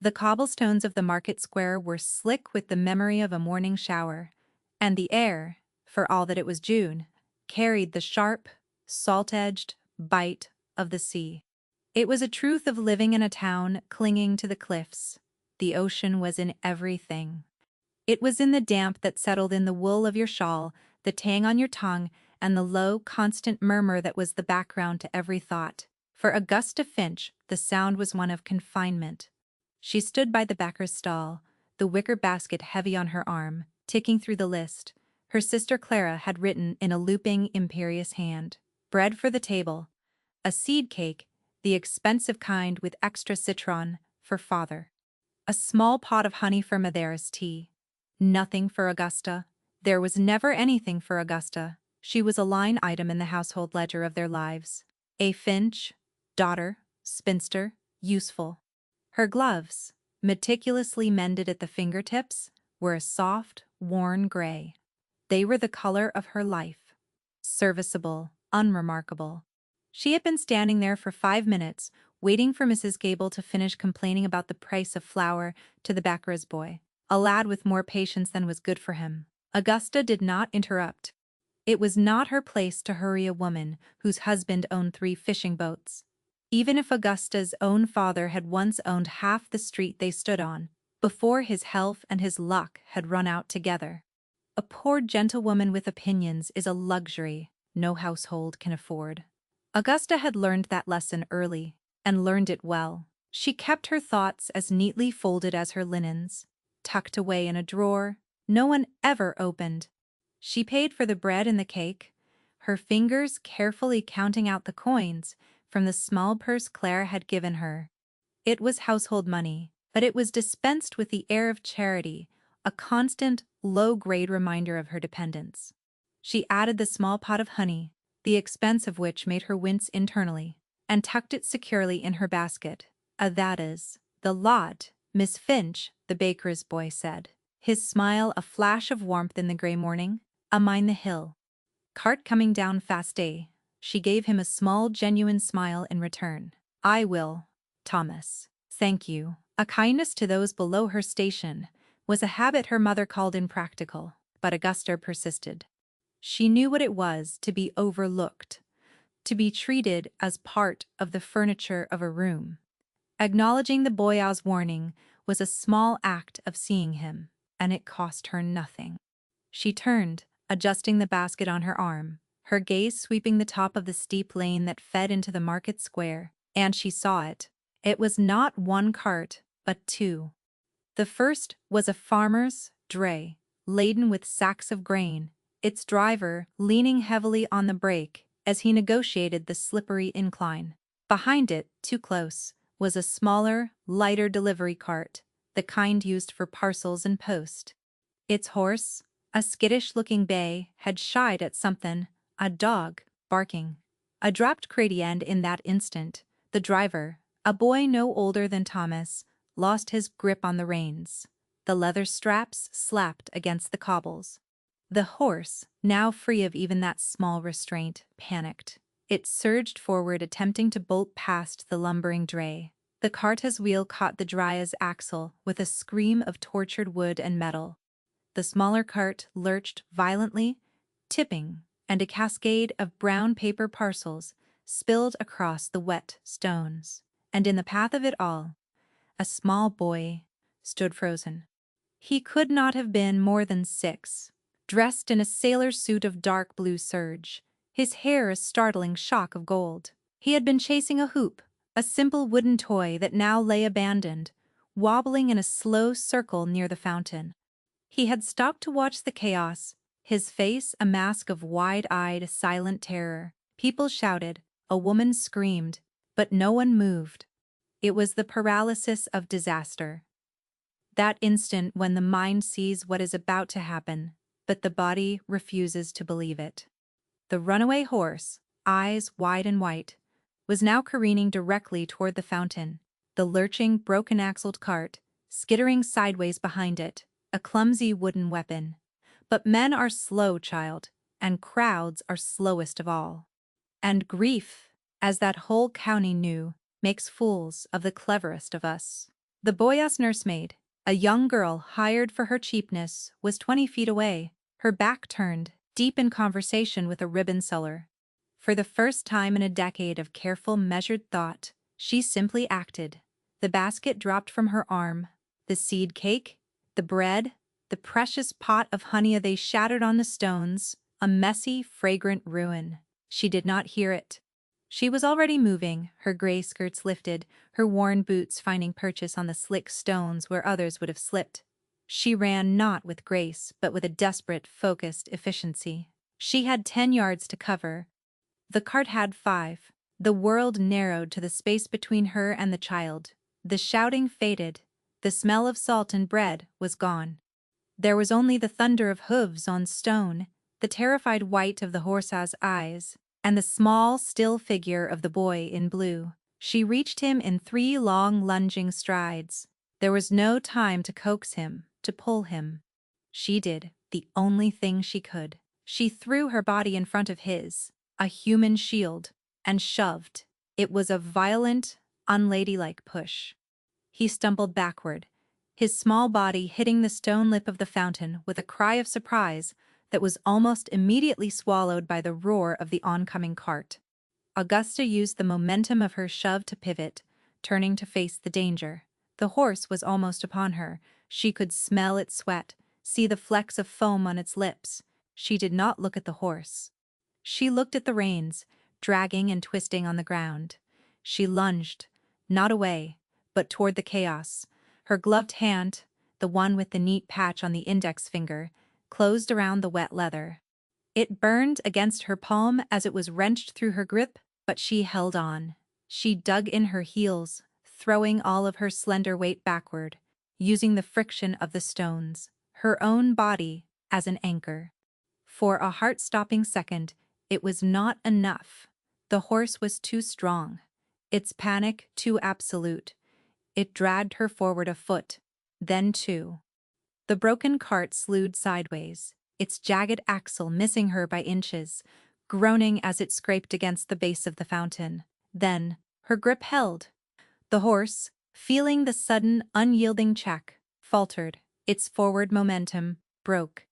The cobblestones of the market square were slick with the memory of a morning shower, and the air, for all that it was June, carried the sharp, salt-edged bite of the sea. It was a truth of living in a town clinging to the cliffs. The ocean was in everything. It was in the damp that settled in the wool of your shawl, the tang on your tongue, and the low, constant murmur that was the background to every thought. For Augusta Finch, the sound was one of confinement. She stood by the baker's stall, the wicker basket heavy on her arm, ticking through the list. Her sister Clara had written in a looping, imperious hand, "Bread for the table. A seed cake, the expensive kind with extra citron, for father. A small pot of honey for Madeira's tea. Nothing for Augusta. There was never anything for Augusta. She was a line item in the household ledger of their lives. A Finch, daughter, spinster, useful. Her gloves, meticulously mended at the fingertips, were a soft, worn gray. They were the color of her life. Serviceable, unremarkable. She had been standing there for 5 minutes, waiting for Mrs. Gable to finish complaining about the price of flour to the baker's boy, a lad with more patience than was good for him. Augusta did not interrupt. It was not her place to hurry a woman whose husband owned 3 fishing boats. Even if Augusta's own father had once owned half the street they stood on, before his health and his luck had run out together. A poor gentlewoman with opinions is a luxury no household can afford. Augusta had learned that lesson early, and learned it well. She kept her thoughts as neatly folded as her linens, tucked away in a drawer no one ever opened. She paid for the bread and the cake, her fingers carefully counting out the coins from the small purse Claire had given her. It was household money, but it was dispensed with the air of charity, a constant, low-grade reminder of her dependence. She added the small pot of honey, the expense of which made her wince internally, and tucked it securely in her basket. That is, the lot, Miss Finch, the baker's boy said, his smile a flash of warmth in the gray morning. "A mind the hill. Cart coming down fast day." She gave him a small, genuine smile in return. "I will, Thomas. Thank you." A kindness to those below her station was a habit her mother called impractical, but Augusta persisted. She knew what it was to be overlooked, to be treated as part of the furniture of a room. Acknowledging the boy's warning was a small act of seeing him, and it cost her nothing. She turned, adjusting the basket on her arm, her gaze sweeping the top of the steep lane that fed into the market square, and she saw it. It was not 1 cart, but 2. The first was a farmer's dray, laden with sacks of grain, its driver leaning heavily on the brake as he negotiated the slippery incline. Behind it, too close, was a smaller, lighter delivery cart, the kind used for parcels and post. Its horse, a skittish-looking bay, had shied at something, a dog, barking. A dropped crate end in that instant. The driver, a boy no older than Thomas, lost his grip on the reins. The leather straps slapped against the cobbles. The horse, now free of even that small restraint, panicked. It surged forward, attempting to bolt past the lumbering dray. The cart's wheel caught the dry's axle with a scream of tortured wood and metal. The smaller cart lurched violently, tipping, and a cascade of brown paper parcels spilled across the wet stones. And in the path of it all, a small boy stood frozen. He could not have been more than 6, dressed in a sailor's suit of dark blue serge, his hair a startling shock of gold. He had been chasing a hoop, a simple wooden toy that now lay abandoned, wobbling in a slow circle near the fountain. He had stopped to watch the chaos, his face a mask of wide-eyed, silent terror. People shouted, a woman screamed, but no one moved. It was the paralysis of disaster. That instant when the mind sees what is about to happen, but the body refuses to believe it. The runaway horse, eyes wide and white, was now careening directly toward the fountain, the lurching, broken-axled cart, skittering sideways behind it, a clumsy wooden weapon. But men are slow, child, and crowds are slowest of all. And grief, as that whole county knew, makes fools of the cleverest of us. The boy's nursemaid, a young girl hired for her cheapness, was 20 feet away, her back turned, deep in conversation with a ribbon seller. For the first time in a decade of careful, measured thought, she simply acted. The basket dropped from her arm. The seed cake, the bread, the precious pot of honey they shattered on the stones, a messy, fragrant ruin. She did not hear it. She was already moving, her gray skirts lifted, her worn boots finding purchase on the slick stones where others would have slipped. She ran not with grace, but with a desperate, focused efficiency. She had 10 yards to cover. The cart had 5. The world narrowed to the space between her and the child. The shouting faded. The smell of salt and bread was gone. There was only the thunder of hooves on stone, the terrified white of the horse's eyes, and the small, still figure of the boy in blue. She reached him in 3 long, lunging strides. There was no time to coax him, to pull him. She did the only thing she could. She threw her body in front of his, a human shield, and shoved. It was a violent, unladylike push. He stumbled backward, his small body hitting the stone lip of the fountain with a cry of surprise that was almost immediately swallowed by the roar of the oncoming cart. Augusta used the momentum of her shove to pivot, turning to face the danger. The horse was almost upon her. She could smell its sweat, see the flecks of foam on its lips. She did not look at the horse. She looked at the reins, dragging and twisting on the ground. She lunged, not away, but toward the chaos. Her gloved hand, the one with the neat patch on the index finger, closed around the wet leather. It burned against her palm as it was wrenched through her grip, but she held on. She dug in her heels, throwing all of her slender weight backward, using the friction of the stones, her own body, as an anchor. For a heart-stopping second, it was not enough. The horse was too strong, its panic too absolute. It dragged her forward a foot, then 2. The broken cart slewed sideways, its jagged axle missing her by inches, groaning as it scraped against the base of the fountain. Then, her grip held. The horse, feeling the sudden, unyielding check, faltered. Its forward momentum broke.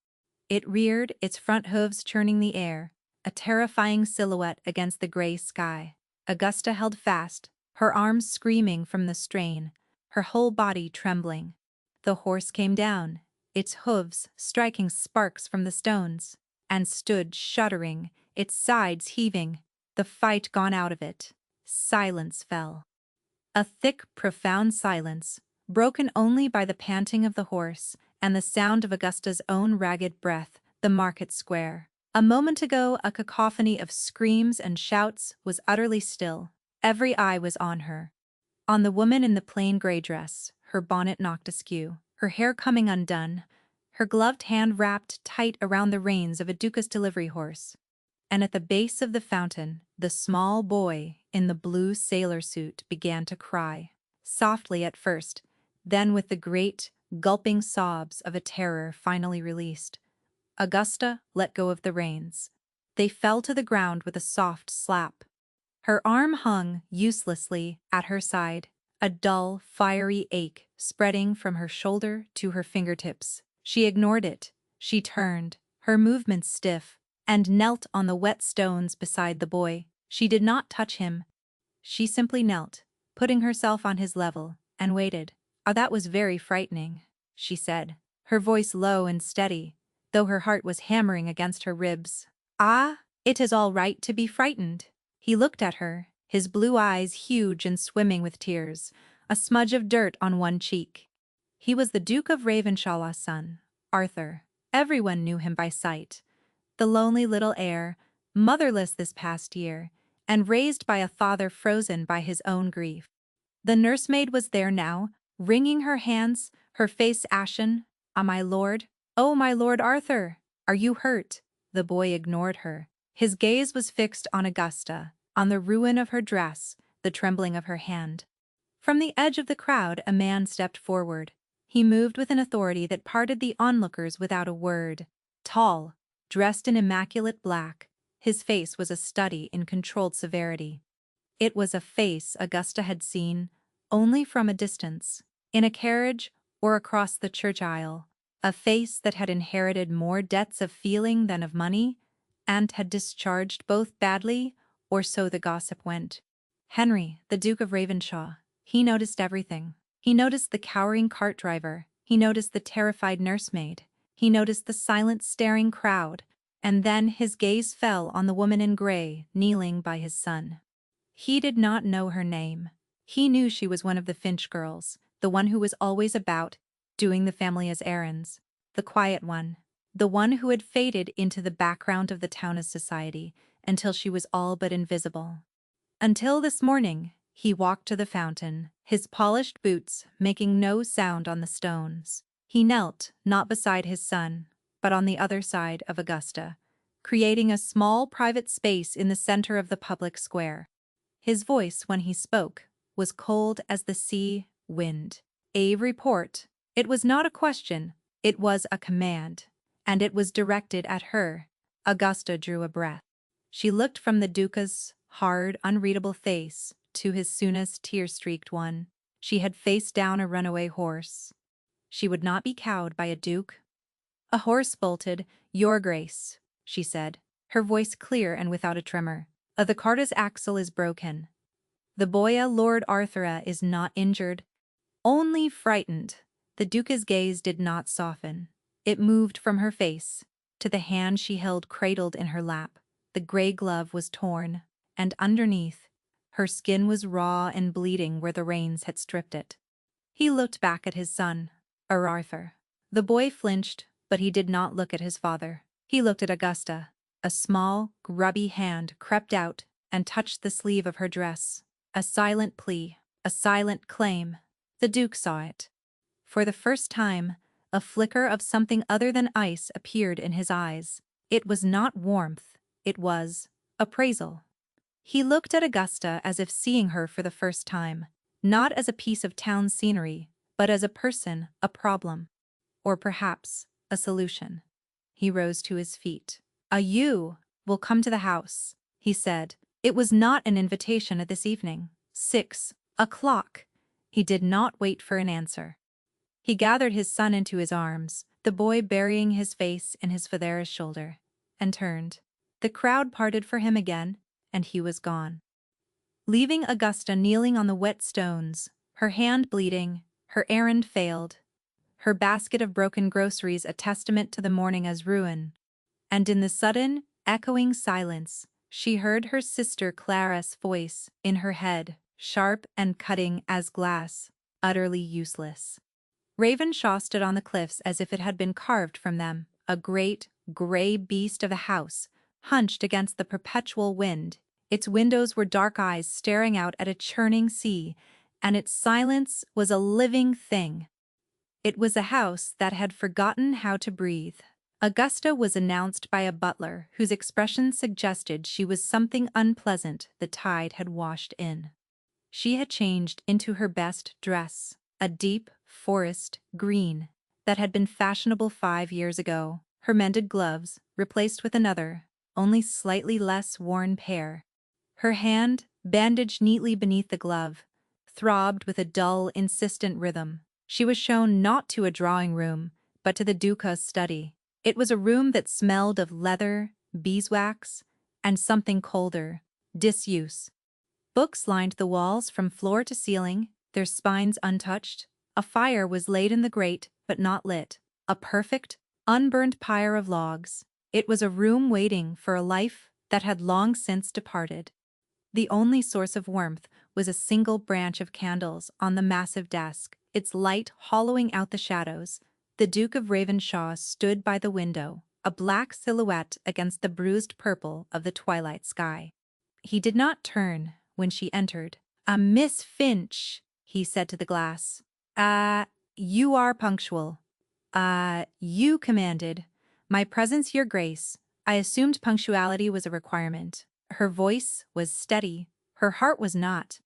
It reared, its front hooves churning the air, a terrifying silhouette against the gray sky. Augusta held fast, her arms screaming from the strain, her whole body trembling. The horse came down, its hooves striking sparks from the stones, and stood shuddering, its sides heaving, the fight gone out of it. Silence fell. A thick, profound silence, broken only by the panting of the horse and the sound of Augusta's own ragged breath. The market square. A moment ago, a cacophony of screams and shouts was utterly still. Every eye was on her. On the woman in the plain gray dress, her bonnet knocked askew, her hair coming undone, her gloved hand wrapped tight around the reins of a Duca's delivery horse. And at the base of the fountain, the small boy in the blue sailor suit began to cry, softly at first, then with the great, gulping sobs of a terror finally released. Augusta let go of the reins. They fell to the ground with a soft slap. Her arm hung uselessly at her side, a dull, fiery ache spreading from her shoulder to her fingertips. She ignored it. She turned, her movements stiff, and knelt on the wet stones beside the boy. She did not touch him. She simply knelt, putting herself on his level, and waited. "Ah, that was very frightening," she said, her voice low and steady, though her heart was hammering against her ribs. "Ah, it is all right to be frightened." He looked at her, his blue eyes huge and swimming with tears, a smudge of dirt on one cheek. He was the Duke of Ravenshaw's son, Arthur. Everyone knew him by sight. The lonely little heir, motherless this past year, and raised by a father frozen by his own grief. The nursemaid was there now, wringing her hands, her face ashen. "Ah, my lord, oh, my Lord Arthur, are you hurt?" The boy ignored her. His gaze was fixed on Augusta, on the ruin of her dress, the trembling of her hand. From the edge of the crowd a man stepped forward. He moved with an authority that parted the onlookers without a word. Tall, dressed in immaculate black, his face was a study in controlled severity. It was a face Augusta had seen only from a distance. in a carriage or across the church aisle, a face that had inherited more debts of feeling than of money, and had discharged both badly, or so the gossip went. Henry, the Duke of Ravenshaw, he noticed everything. He noticed the cowering cart driver, he noticed the terrified nursemaid, he noticed the silent staring crowd, and then his gaze fell on the woman in grey kneeling by his son. He did not know her name. He knew she was one of the Finch girls, the one who was always about, doing the family's errands, the quiet one, the one who had faded into the background of the town's society until she was all but invisible. Until this morning, he walked to the fountain, his polished boots making no sound on the stones. He knelt, not beside his son, but on the other side of Augusta, creating a small private space in the center of the public square. His voice, when he spoke, was cold as the sea wind. A report. It was not a question, it was a command, and it was directed at her. Augusta drew a breath. She looked from the Duca's hard, unreadable face to his Suna's tear-streaked one. She had faced down a runaway horse. She would not be cowed by a duke. A horse bolted. "Your Grace," she said, her voice clear and without a tremor. "The carta's axle is broken. The boya Lord Arthur is not injured, only frightened." The Duca's gaze did not soften. It moved from her face to the hand she held cradled in her lap. The grey glove was torn, and underneath, her skin was raw and bleeding where the rains had stripped it. He looked back at his son, Arthur. The boy flinched, but he did not look at his father. He looked at Augusta. A small, grubby hand crept out and touched the sleeve of her dress. A silent plea, a silent claim. The Duke saw it. For the first time, a flicker of something other than ice appeared in his eyes. It was not warmth, it was appraisal. He looked at Augusta as if seeing her for the first time, not as a piece of town scenery, but as a person, a problem, or perhaps a solution. He rose to his feet. "You will come to the house," he said. It was not an invitation at this evening. 6 o'clock. He did not wait for an answer. He gathered his son into his arms, the boy burying his face in his father's shoulder, and turned. The crowd parted for him again, and he was gone, leaving Augusta kneeling on the wet stones, her hand bleeding, her errand failed, her basket of broken groceries a testament to the morning as ruin. And in the sudden, echoing silence, she heard her sister Clara's voice in her head, sharp and cutting as glass, utterly useless. Ravenshaw stood on the cliffs as if it had been carved from them, a great, grey beast of a house, hunched against the perpetual wind. Its windows were dark eyes staring out at a churning sea, and its silence was a living thing. It was a house that had forgotten how to breathe. Augusta was announced by a butler whose expression suggested she was something unpleasant the tide had washed in. She had changed into her best dress, a deep forest green that had been fashionable 5 years ago, her mended gloves replaced with another, only slightly less worn pair. Her hand, bandaged neatly beneath the glove, throbbed with a dull, insistent rhythm. She was shown not to a drawing room, but to the Duca's study. It was a room that smelled of leather, beeswax, and something colder, disuse. Books lined the walls from floor to ceiling, their spines untouched. A fire was laid in the grate, but not lit. A perfect, unburned pyre of logs. It was a room waiting for a life that had long since departed. The only source of warmth was a single branch of candles on the massive desk, its light hollowing out the shadows. The Duke of Ravenshaw stood by the window, a black silhouette against the bruised purple of the twilight sky. He did not turn when she entered. "Miss Finch," he said to the glass. You are punctual." You commanded. "My presence, Your Grace." I assumed punctuality was a requirement. Her voice was steady, her heart was not.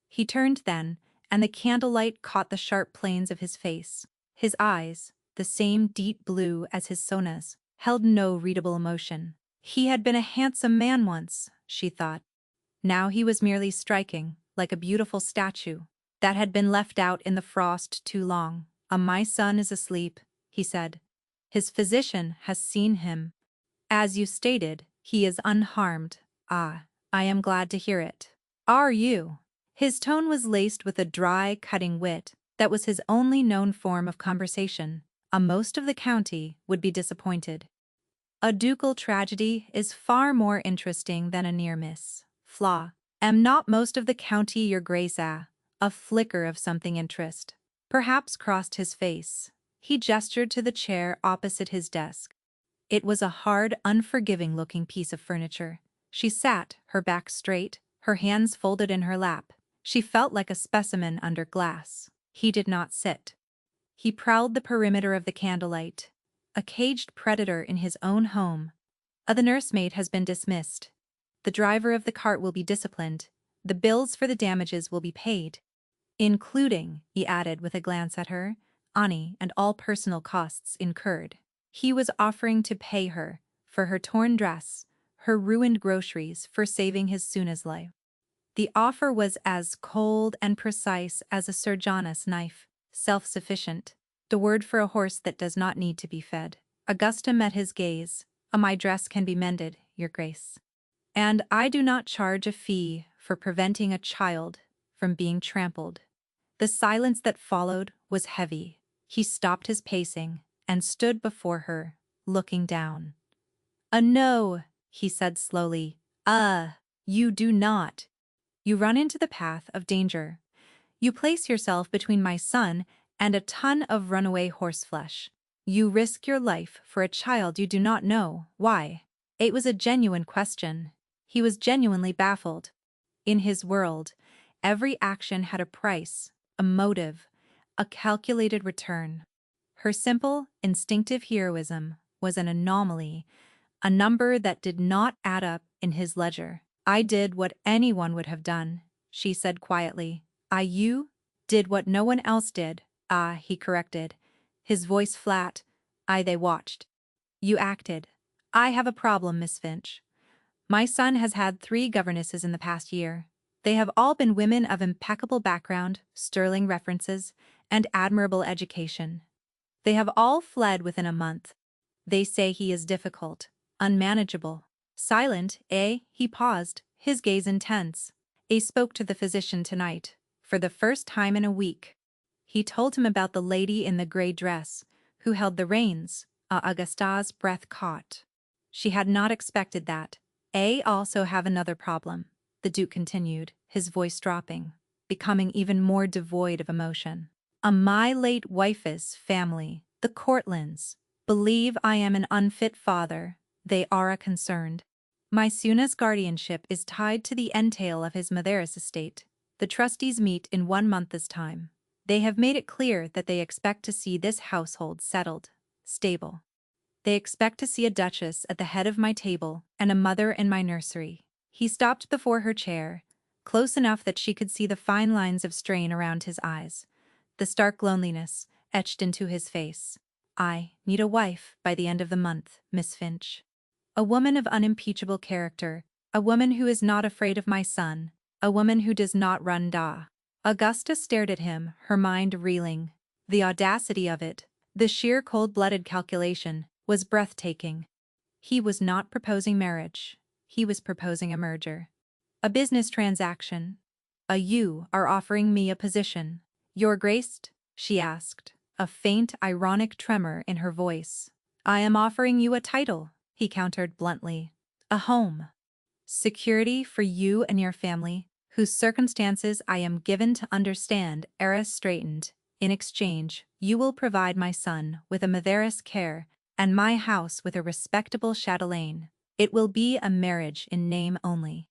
He turned then, and the candlelight caught the sharp planes of his face. His eyes, the same deep blue as his Sona's, held no readable emotion. He had been a handsome man once, she thought. Now he was merely striking, like a beautiful statue. that had been left out in the frost too long. My son is asleep," he said. "His physician has seen him. As you stated, he is unharmed." "Ah, I am glad to hear it. Are you?" His tone was laced with a dry, cutting wit that was his only known form of conversation. Most of the county would be disappointed. A ducal tragedy is far more interesting than a near miss. Flaw. Am not most of the county your grace? A flicker of something interest perhaps crossed his face. He gestured to the chair opposite his desk. It was a hard, unforgiving-looking piece of furniture. She sat, her back straight, her hands folded in her lap. She felt like a specimen under glass. He did not sit. He prowled the perimeter of the candlelight, a caged predator in his own home. The nursemaid has been dismissed. The driver of the cart will be disciplined. The bills for the damages will be paid. Including, he added with a glance at her, Ani and all personal costs incurred. He was offering to pay her for her torn dress, her ruined groceries, for saving his Suna's life. The offer was as cold and precise as a Surgeon's knife, self-sufficient, the word for a horse that does not need to be fed. Augusta met his gaze. My dress can be mended, your grace. And I do not charge a fee for preventing a child from being trampled." The silence that followed was heavy. He stopped his pacing and stood before her, looking down. No," he said slowly. You do not. You run into the path of danger. You place yourself between my son and a ton of runaway horseflesh. You risk your life for a child you do not know. Why?" It was a genuine question. He was genuinely baffled. In his world, every action had a price, a motive, a calculated return. Her simple, instinctive heroism was an anomaly, a number that did not add up in his ledger. "I did what anyone would have done," she said quietly. You did what no one else did." He corrected, his voice flat. They watched. "You acted. I have a problem, Miss Finch. My son has had 3 governesses in the past year. They have all been women of impeccable background, sterling references, and admirable education. They have all fled within a month. They say he is difficult, unmanageable, silent. He paused, his gaze intense. Spoke to the physician tonight, for the first time in a week. He told him about the lady in the gray dress, who held the reins. Augusta's breath caught. She had not expected that. Also have another problem," the Duke continued, his voice dropping, becoming even more devoid of emotion. My late wife's family, the Cortlands, believe I am an unfit father. They are concerned. My Suna's guardianship is tied to the entail of his mother's estate. The trustees meet in 1 month's time. They have made it clear that they expect to see this household settled, stable. They expect to see a duchess at the head of my table and a mother in my nursery. He stopped before her chair, close enough that she could see the fine lines of strain around his eyes, the stark loneliness etched into his face. "I need a wife by the end of the month, Miss Finch. A woman of unimpeachable character, a woman who is not afraid of my son, a woman who does not run da." Augusta stared at him, her mind reeling. The audacity of it, the sheer cold-blooded calculation, was breathtaking. He was not proposing marriage. He was proposing a merger. A business transaction. You are offering me a position. Your Grace? She asked, a faint, ironic tremor in her voice. I am offering you a title, he countered bluntly. A home. Security for you and your family, whose circumstances I am given to understand are straightened. In exchange, you will provide my son with a mother's care and my house with a respectable chatelaine. It will be a marriage in name only.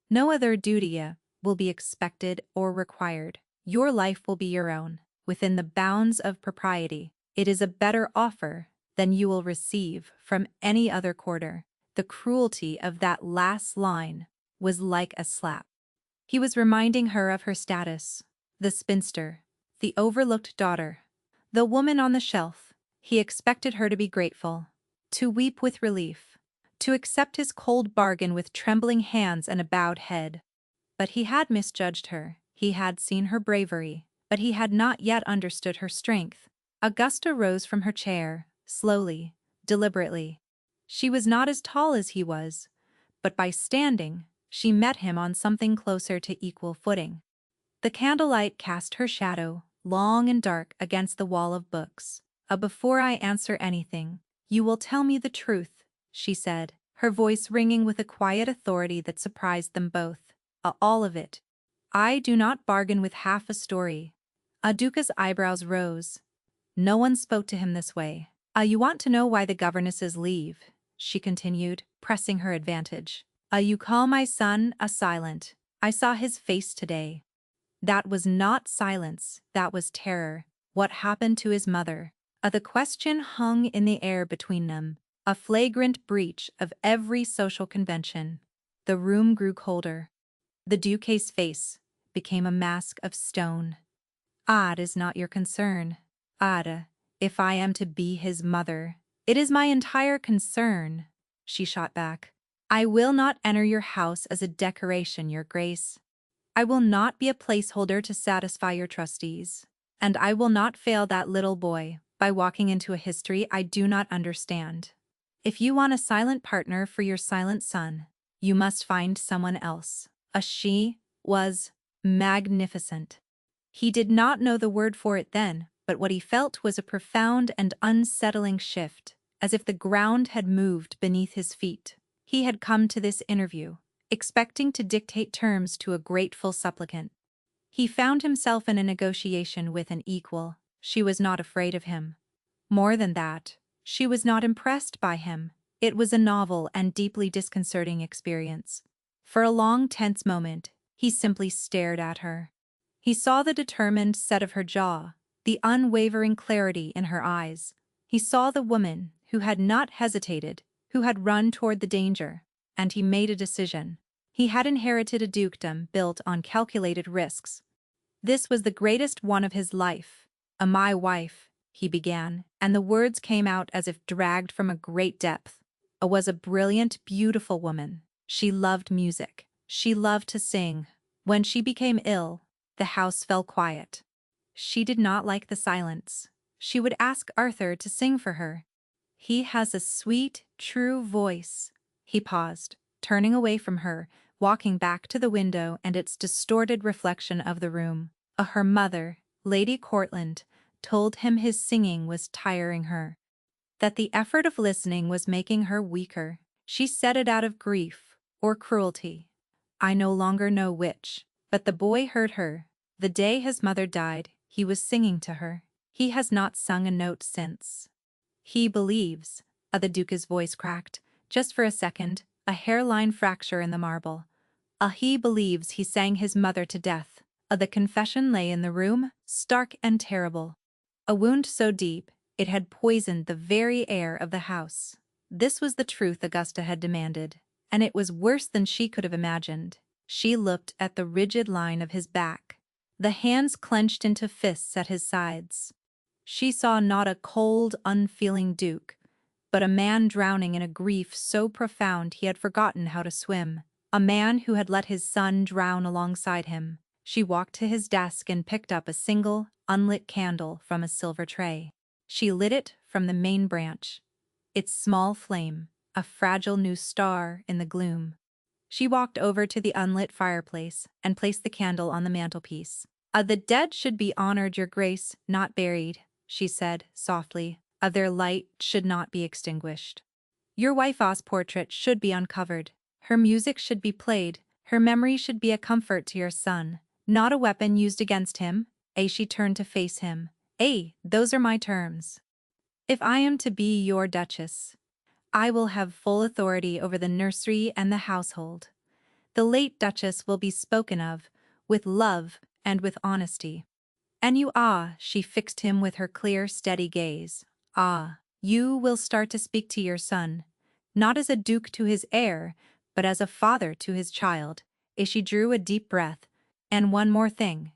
No other duty will be expected or required. Your life will be your own, within the bounds of propriety. It is a better offer than you will receive from any other quarter. The cruelty of that last line was like a slap. He was reminding her of her status, the spinster, the overlooked daughter, the woman on the shelf. He expected her to be grateful, to weep with relief, to accept his cold bargain with trembling hands and a bowed head. But he had misjudged her. He had seen her bravery, but he had not yet understood her strength. Augusta rose from her chair, slowly, deliberately. She was not as tall as he was, but by standing, she met him on something closer to equal footing. The candlelight cast her shadow, long and dark, against the wall of books. Before I answer anything, you will tell me the truth," she said, her voice ringing with a quiet authority that surprised them both. All of it. I do not bargain with half a story." Duca's eyebrows rose. No one spoke to him this way. You want to know why the governesses leave," she continued, pressing her advantage. You call my son silent. I saw his face today. That was not silence, that was terror. What happened to his mother? The question hung in the air between them, a flagrant breach of every social convention. The room grew colder. The Duque's face became a mask of stone. "It is not your concern. Ada, if I am to be his mother, it is my entire concern," she shot back. "I will not enter your house as a decoration, your grace. I will not be a placeholder to satisfy your trustees. And I will not fail that little boy by walking into a history I do not understand. If you want a silent partner for your silent son, you must find someone else." She was magnificent. He did not know the word for it then, but what he felt was a profound and unsettling shift, as if the ground had moved beneath his feet. He had come to this interview, expecting to dictate terms to a grateful supplicant. He found himself in a negotiation with an equal. She was not afraid of him. More than that, she was not impressed by him. It was a novel and deeply disconcerting experience. For a long, tense moment, he simply stared at her. He saw the determined set of her jaw, the unwavering clarity in her eyes. He saw the woman who had not hesitated, who had run toward the danger, and he made a decision. He had inherited a dukedom built on calculated risks. This was the greatest one of his life. My wife," he began, and the words came out as if dragged from a great depth. Was a brilliant, beautiful woman. She loved music. She loved to sing. When she became ill, the house fell quiet. She did not like the silence. She would ask Arthur to sing for her. "He has a sweet, true voice." He paused, turning away from her, walking back to the window and its distorted reflection of the room. Her mother, Lady Courtland, told him his singing was tiring her, that the effort of listening was making her weaker. She said it out of grief or cruelty. I no longer know which, but the boy heard her. The day his mother died, he was singing to her. He has not sung a note since. He believes, the Duca's voice cracked, just for a second, a hairline fracture in the marble. He believes he sang his mother to death. The confession lay in the room, stark and terrible. A wound so deep, it had poisoned the very air of the house. This was the truth Augusta had demanded, and it was worse than she could have imagined. She looked at the rigid line of his back, the hands clenched into fists at his sides. She saw not a cold, unfeeling duke, but a man drowning in a grief so profound he had forgotten how to swim, a man who had let his son drown alongside him. She walked to his desk and picked up a single, unlit candle from a silver tray. She lit it from the main branch, its small flame, a fragile new star in the gloom. She walked over to the unlit fireplace and placed the candle on the mantelpiece. The dead should be honored, your grace, not buried," she said, softly. Their light should not be extinguished. Your wife's portrait should be uncovered. Her music should be played. Her memory should be a comfort to your son, not a weapon used against him." She turned to face him. Those are my terms. If I am to be your duchess, I will have full authority over the nursery and the household. The late duchess will be spoken of with love and with honesty. And you, she fixed him with her clear, steady gaze. You will start to speak to your son, not as a duke to his heir, but as a father to his child. She drew a deep breath. And one more thing.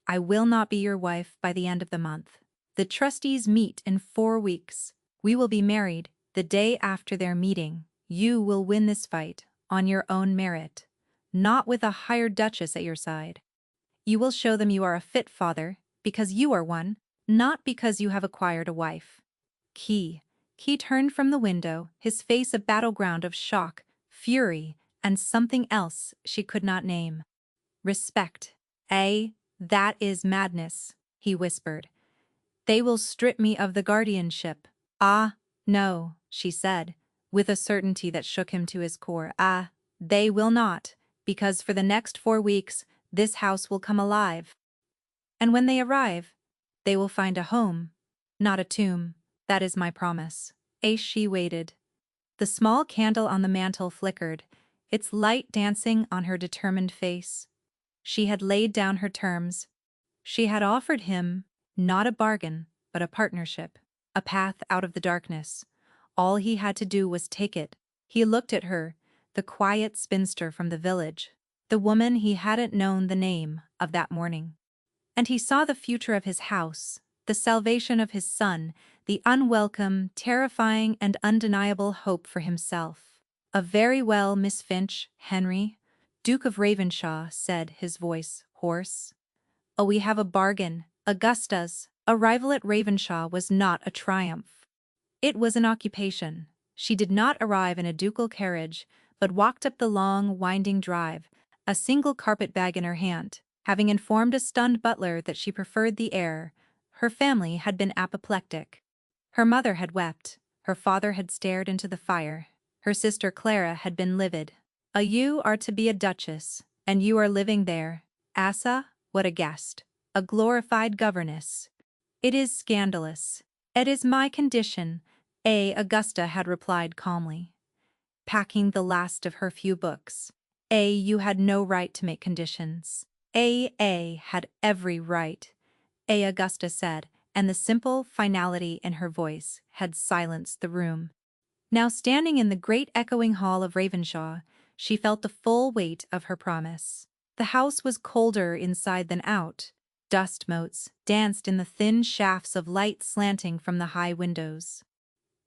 I will not be your wife by the end of the month. The trustees meet in 4 weeks. We will be married the day after their meeting. You will win this fight on your own merit, not with a hired duchess at your side. You will show them you are a fit father, because you are one, not because you have acquired a wife. Key. Key turned from the window, his face a battleground of shock, fury, and something else she could not name. Respect. That is madness, he whispered. They will strip me of the guardianship. Ah, no, she said, with a certainty that shook him to his core. Ah, they will not, because for the next 4 weeks, this house will come alive. And when they arrive, they will find a home, not a tomb. That is my promise. She waited. The small candle on the mantel flickered, its light dancing on her determined face. She had laid down her terms. She had offered him, not a bargain, but a partnership, a path out of the darkness. All he had to do was take it. He looked at her, the quiet spinster from the village, the woman he hadn't known the name of that morning. And he saw the future of his house, the salvation of his son, the unwelcome, terrifying, and undeniable hope for himself. Very well, Miss Finch, Henry, Duke of Ravenshaw, said, his voice hoarse. Oh, we have a bargain. Augusta's arrival at Ravenshaw was not a triumph. It was an occupation. She did not arrive in a ducal carriage, but walked up the long, winding drive, a single carpet-bag in her hand, having informed a stunned butler that she preferred the air. Her family had been apoplectic. Her mother had wept, her father had stared into the fire, her sister Clara had been livid. You are to be a duchess, and you are living there. Asa, what a guest. A glorified governess. It is scandalous. It is my condition, Augusta had replied calmly, packing the last of her few books. You had no right to make conditions. Had every right, Augusta said, and the simple finality in her voice had silenced the room. Now standing in the great echoing hall of Ravenshaw, she felt the full weight of her promise. The house was colder inside than out. Dust motes danced in the thin shafts of light slanting from the high windows.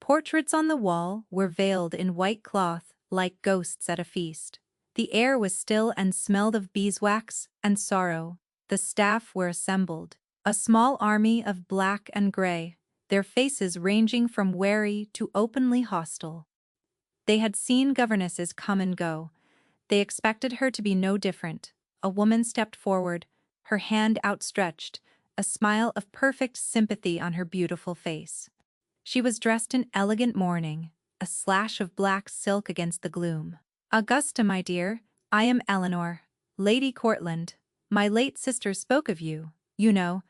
Portraits on the wall were veiled in white cloth like ghosts at a feast. The air was still and smelled of beeswax and sorrow. The staff were assembled, a small army of black and gray, their faces ranging from wary to openly hostile. They had seen governesses come and go. They expected her to be no different. A woman stepped forward, her hand outstretched, a smile of perfect sympathy on her beautiful face. She was dressed in elegant mourning, a slash of black silk against the gloom. Augusta, my dear, I am Eleanor, Lady Courtland. My late sister spoke of you, you know,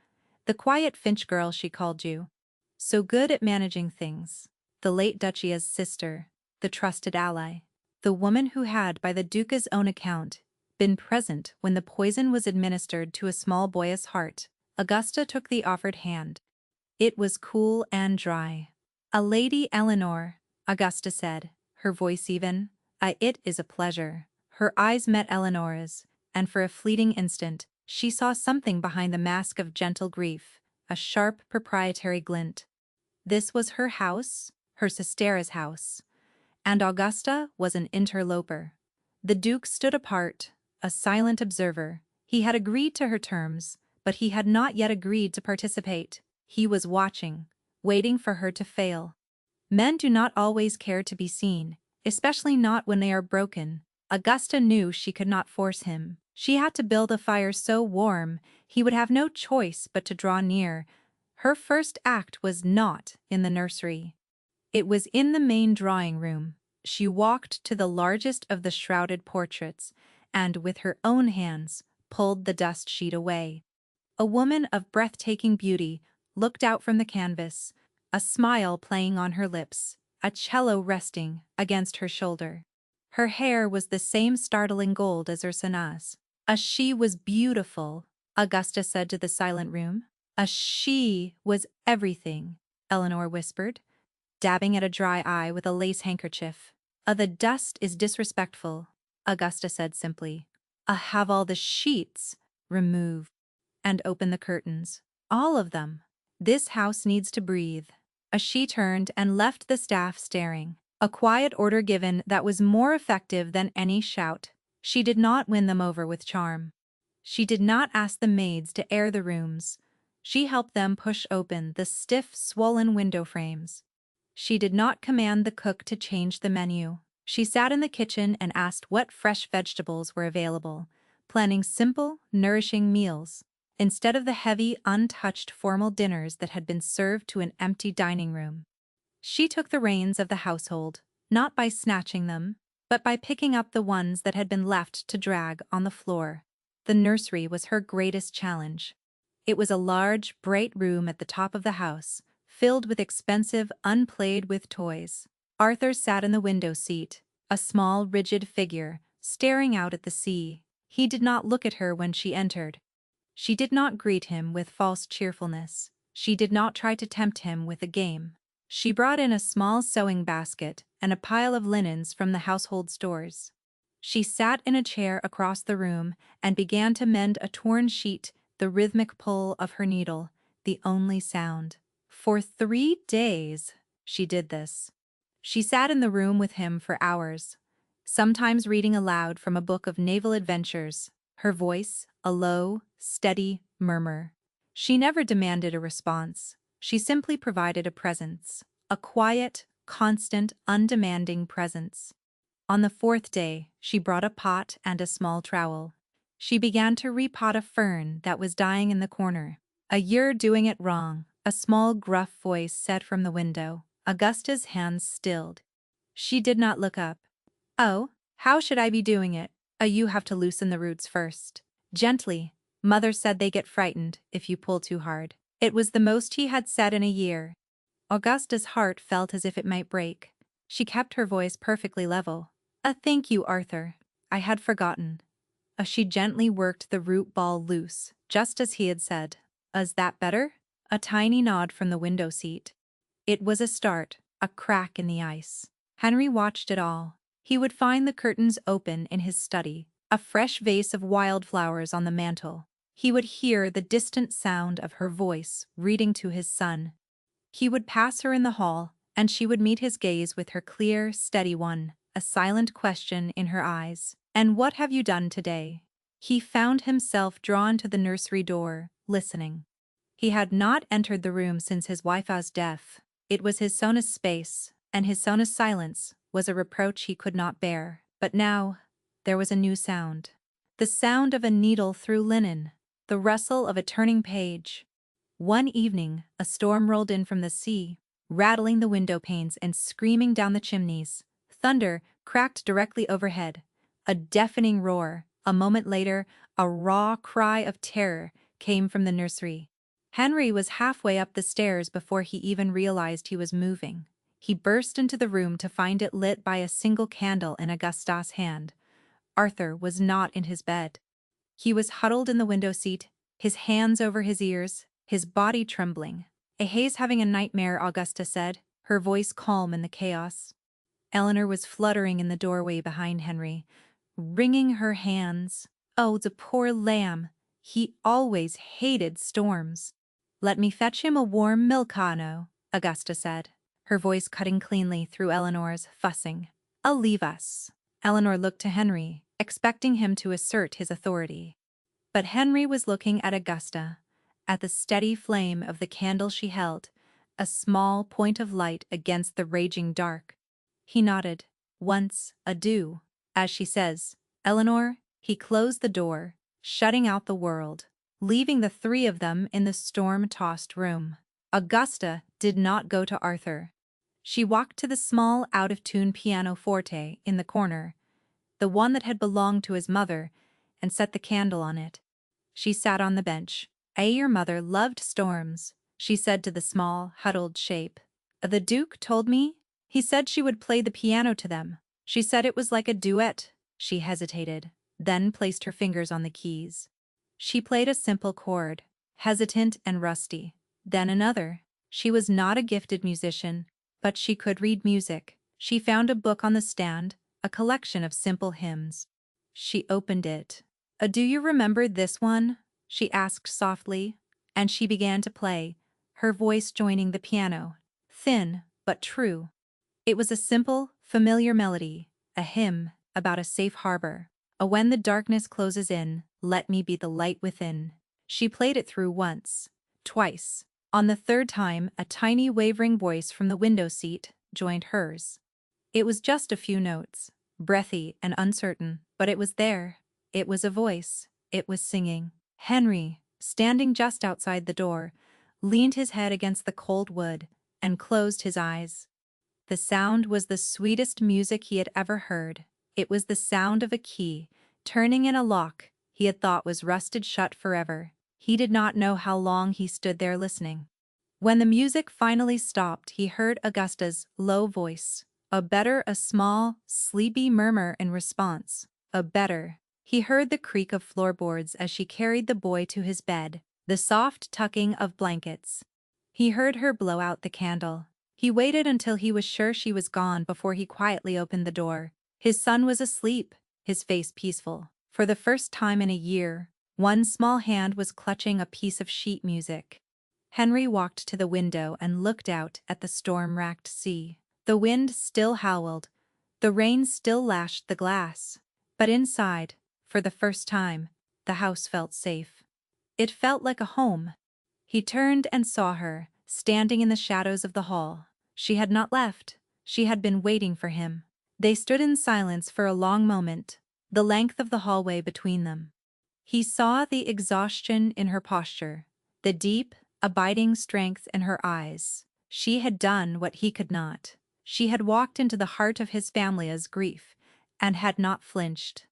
the quiet Finch girl she called you. So good at managing things. The late Duchia's sister, the trusted ally, the woman who had, by the Duca's own account, been present when the poison was administered to a small boy's heart. Augusta took the offered hand. It was cool and dry. A Lady Eleanor, Augusta said, her voice even. It is a pleasure. Her eyes met Eleanor's, and for a fleeting instant, she saw something behind the mask of gentle grief, a sharp proprietary glint. This was her house, her sister's house, and Augusta was an interloper. The Duke stood apart, a silent observer. He had agreed to her terms, but he had not yet agreed to participate. He was watching, waiting for her to fail. Men do not always care to be seen, especially not when they are broken. Augusta knew she could not force him. She had to build a fire so warm, he would have no choice but to draw near. Her first act was not in the nursery. It was in the main drawing room. She walked to the largest of the shrouded portraits, and with her own hands pulled the dust sheet away. A woman of breathtaking beauty looked out from the canvas, a smile playing on her lips, a cello resting against her shoulder. Her hair was the same startling gold as Ursina's. She was beautiful, Augusta said to the silent room. She was everything, Eleanor whispered, dabbing at a dry eye with a lace handkerchief. The dust is disrespectful, Augusta said simply. Have all the sheets removed and open the curtains. All of them. This house needs to breathe. She turned and left the staff staring. A quiet order given that was more effective than any shout. She did not win them over with charm. She did not ask the maids to air the rooms. She helped them push open the stiff, swollen window frames. She did not command the cook to change the menu. She sat in the kitchen and asked what fresh vegetables were available, planning simple, nourishing meals, instead of the heavy, untouched formal dinners that had been served to an empty dining room. She took the reins of the household, not by snatching them, but by picking up the ones that had been left to drag on the floor. The nursery was her greatest challenge. It was a large, bright room at the top of the house, filled with expensive, unplayed-with toys. Arthur sat in the window seat, a small, rigid figure, staring out at the sea. He did not look at her when she entered. She did not greet him with false cheerfulness. She did not try to tempt him with a game. She brought in a small sewing basket and a pile of linens from the household stores. She sat in a chair across the room and began to mend a torn sheet, the rhythmic pull of her needle, the only sound. For 3 days, she did this. She sat in the room with him for hours, sometimes reading aloud from a book of naval adventures, her voice a low, steady murmur. She never demanded a response. She simply provided a presence, a quiet, constant, undemanding presence. On the 4th day, she brought a pot and a small trowel. She began to repot a fern that was dying in the corner. "You're doing it wrong," a small gruff voice said from the window. Augusta's hands stilled. She did not look up. "Oh, how should I be doing it? You have to loosen the roots first. Gently. Mother said they get frightened if you pull too hard." It was the most he had said in a year. Augusta's heart felt as if it might break. She kept her voice perfectly level. Thank you, Arthur. I had forgotten." She gently worked the root ball loose, just as he had said. "Is that better?" A tiny nod from the window seat. It was a start, a crack in the ice. Henry watched it all. He would find the curtains open in his study, a fresh vase of wildflowers on the mantel. He would hear the distant sound of her voice reading to his son. He would pass her in the hall, and she would meet his gaze with her clear, steady one, a silent question in her eyes. "And what have you done today?" He found himself drawn to the nursery door, listening. He had not entered the room since his wife's death. It was his Sona's space, and his Sona's silence was a reproach he could not bear. But now, there was a new sound. The sound of a needle through linen, the rustle of a turning page. One evening, a storm rolled in from the sea, rattling the window panes and screaming down the chimneys. Thunder cracked directly overhead. A deafening roar. A moment later, a raw cry of terror came from the nursery. Henry was halfway up the stairs before he even realized he was moving. He burst into the room to find it lit by a single candle in Augusta's hand. Arthur was not in his bed. He was huddled in the window seat, his hands over his ears, his body trembling. "He's having a nightmare," Augusta said, her voice calm in the chaos. Eleanor was fluttering in the doorway behind Henry, wringing her hands. "Oh, the poor lamb. He always hated storms." "Let me fetch him a warm milkano," Augusta said, her voice cutting cleanly through Eleanor's fussing. "Leave us." Eleanor looked to Henry, expecting him to assert his authority. But Henry was looking at Augusta, at the steady flame of the candle she held, a small point of light against the raging dark. He nodded. "Once, adieu, as she says. Eleanor." He closed the door, shutting out the world, leaving the three of them in the storm-tossed room. Augusta did not go to Arthur. She walked to the small, out-of-tune pianoforte in the corner, the one that had belonged to his mother, and set the candle on it. She sat on the bench. "Your mother loved storms," she said to the small, huddled shape. "The Duke told me. He said she would play the piano to them. She said it was like a duet." She hesitated, then placed her fingers on the keys. She played a simple chord, hesitant and rusty, then another. She was not a gifted musician, but she could read music. She found a book on the stand, a collection of simple hymns. She opened it. "Do you remember this one?" she asked softly, and she began to play, her voice joining the piano, thin but true. It was a simple, familiar melody, a hymn about a safe harbor. When the darkness closes in, let me be the light within. She played it through once, twice. On the third time, a tiny wavering voice from the window seat joined hers. It was just a few notes, breathy and uncertain, but it was there. It was a voice. It was singing. Henry, standing just outside the door, leaned his head against the cold wood and closed his eyes. The sound was the sweetest music he had ever heard. It was the sound of a key turning in a lock he had thought was rusted shut forever. He did not know how long he stood there listening. When the music finally stopped, he heard Augusta's low voice. A small, sleepy murmur in response. He heard the creak of floorboards as she carried the boy to his bed, the soft tucking of blankets. He heard her blow out the candle. He waited until he was sure she was gone before he quietly opened the door. His son was asleep, his face peaceful. For the first time in a year, one small hand was clutching a piece of sheet music. Henry walked to the window and looked out at the storm-racked sea. The wind still howled. The rain still lashed the glass. But inside, for the first time, the house felt safe. It felt like a home. He turned and saw her, standing in the shadows of the hall. She had not left. She had been waiting for him. They stood in silence for a long moment, the length of the hallway between them. He saw the exhaustion in her posture, the deep, abiding strength in her eyes. She had done what he could not. She had walked into the heart of his family's grief, and had not flinched.